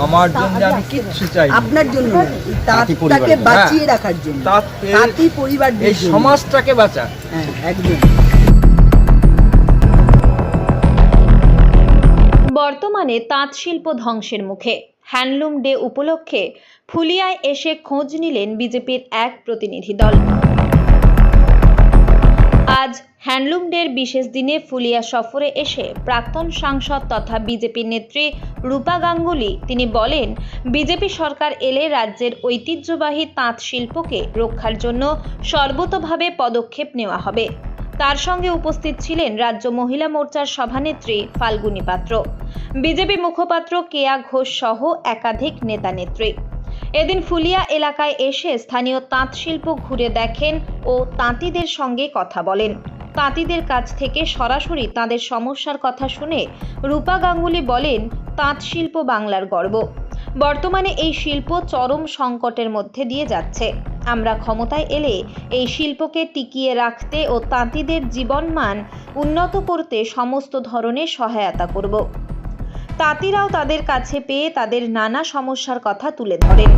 আমার জন্য আমি কিচ্ছু চাই না। আপনার জন্য না, তাঁতটাকে বাঁচিয়ে রাখার জন্য, তাঁতি পরিবার, এই সমাজটাকে বাঁচা। হ্যাঁ, একদম। বর্তমানে তাঁত শিল্প ধ্বংসের মুখে। হ্যান্ডলুম ডে উপলক্ষে ফুলিয়ায় এসে খোঁজ নিলেন বিজেপির এক প্রতিনিধি দল। আজ হ্যান্ডলুম ডের বিশেষ দিনে ফুলিয়া সফরে এসে প্রাক্তন সাংসদ তথা বিজেপি নেত্রী রূপা গাঙ্গুলি তিনি বলেন, বিজেপি সরকার এলে রাজ্যের ঐতিহ্যবাহী তাঁত শিল্পকে রক্ষার জন্য সর্বতোভাবে পদক্ষেপ নেওয়া হবে। তার সঙ্গে উপস্থিত ছিলেন রাজ্য মহিলা মোর্চার সভানেত্রী ফাল্গুনী পাত্র, বিজেপি মুখপাত্র কেয়া ঘোষ সহ একাধিক নেতা নেত্রী। এদিন ফুলিয়া এলাকায় এসে স্থানীয় তাঁত শিল্প ঘুরে দেখেন ও তাঁতিদের সঙ্গে কথা বলেন। তাঁতিদের কাছ থেকে সরাসরি তাঁদের সমস্যার কথা শুনে রূপা গাঙ্গুলি বলেন, তাঁত শিল্প বাংলার গর্ব। বর্তমানে এই শিল্প চরম সংকটের মধ্যে দিয়ে যাচ্ছে। আমরা ক্ষমতায় এলে এই শিল্পকে টিকিয়ে রাখতে ও তাঁতিদের জীবনমান উন্নত করতে সমস্ত ধরনের সহায়তা করব। তাঁতিরাও তাদের কাছে পেয়ে তাদের নানা সমস্যার কথা তুলে ধরেন।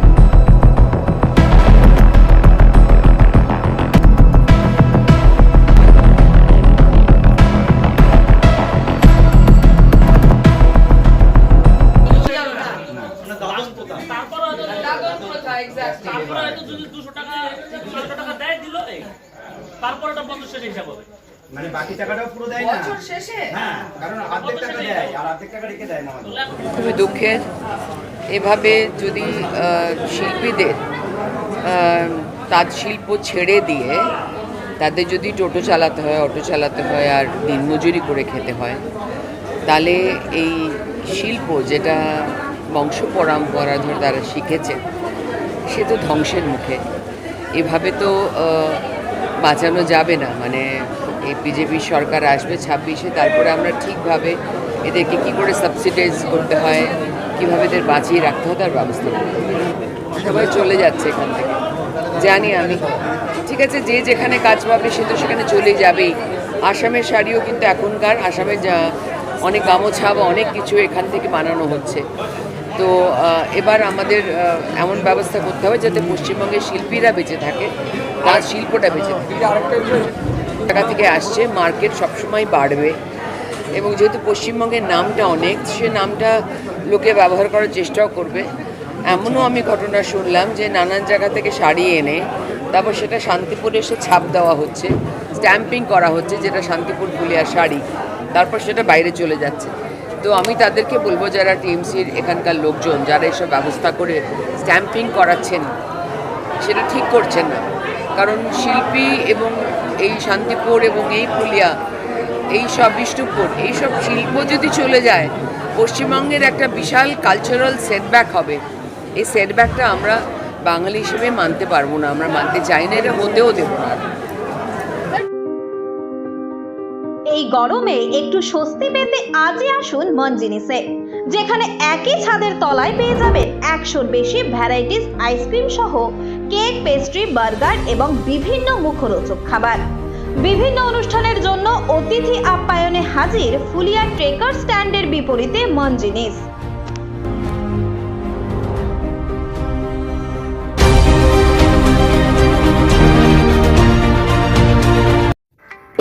মানে বাকি টাকাটাও পুরো দেয় না বছর শেষে। হ্যাঁ, কারণ অর্ধেক টাকা দেয় আর অর্ধেক টাকা রেখে দেয় না। খুবই দুঃখের। এভাবে যদি শিল্পীদের তাঁত শিল্প ছেড়ে দিয়ে তাদের যদি টোটো চালাতে হয়, অটো চালাতে হয় আর দিনমজুরি করে খেতে হয়, তাহলে এই শিল্প যেটা বংশ পরম্পরা ধরে তারা শিখেছে সে তো ধ্বংসের মুখে। এভাবে তো বাঁচানো যাবে না। মানে এই বিজেপি সরকার আসবে 26-এ, তারপরে আমরা ঠিকভাবে এদেরকে কী করে সাবসিডাইজ করতে হয়, কীভাবে এদের বাঁচিয়ে রাখতে হয় তার ব্যবস্থা করতে হবে। সবাই চলে যাচ্ছে এখান থেকে, জানি আমি। ঠিক আছে, যে যেখানে কাজ পাবে সে তো সেখানে চলেই যাবেই। আসামের শাড়িও কিন্তু এখনকার আসামের অনেক গামোছা বা অনেক কিছু এখান থেকে বানানো হচ্ছে। তো এবার আমাদের এমন ব্যবস্থা করতে হবে যাতে পশ্চিমবঙ্গের শিল্পীরা বেঁচে থাকে, তার শিল্পটা বেঁচে থাকে। জায়গা থেকে আসছে, মার্কেট সবসময় বাড়বে এবং যেহেতু পশ্চিমবঙ্গের নামটা অনেক, সে নামটা লোকে ব্যবহার করার চেষ্টাও করবে। এমনও আমি ঘটনা শুনলাম যে নানান জায়গা থেকে শাড়ি এনে তারপর সেটা শান্তিপুরে এসে ছাপ দেওয়া হচ্ছে, স্ট্যাম্পিং করা হচ্ছে, যেটা শান্তিপুর ফুলিয়ার শাড়ি, তারপর সেটা বাইরে চলে যাচ্ছে। তো আমি তাদেরকে বলবো, যারা টিএমসির এখানকার লোকজন যারা এসব ব্যবস্থা করে স্ট্যাম্পিং করাচ্ছেন সেটা ঠিক করছেন না। কারণ শিল্পী এবং এই শান্তিপুর এবং এই ফুলিয়া, এই সব বিষ্ণুপুর, এইসব শিল্প যদি চলে যায় পশ্চিমবঙ্গের একটা বিশাল কালচারাল সেটব্যাক হবে। এই সেটব্যাকটা আমরা বাঙালি হিসেবে মানতে পারবো না, আমরা মানতে চাই না, এটা হতেও দেবো না। এই গরমে একটু স্বস্তি পেতে আজই আসুন মনজিনিসে, যেখানে একই ছাদের তলায় পেয়ে যাবেন 100-র বেশি ভ্যারাইটিস আইসক্রিম সহ কেক, পেস্ট্রি, বার্গার এবং বিভিন্ন মুখরোচক খাবার। বিভিন্ন অনুষ্ঠানের জন্য অতিথি আপ্যায়নে হাজির ফুলিয়া ট্রেকার স্ট্যান্ডের বিপরীতে মনজিনিস।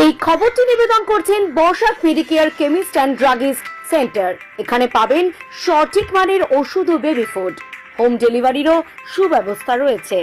এই খবরটি নিবেদন করছেন Barsha medicare chemist and druggist centre. এখানে পাবেন সঠিক মানের ওষুধ ও বেবি ফুড। হোম ডেলিভারিরও সুব্যবস্থা রয়েছে।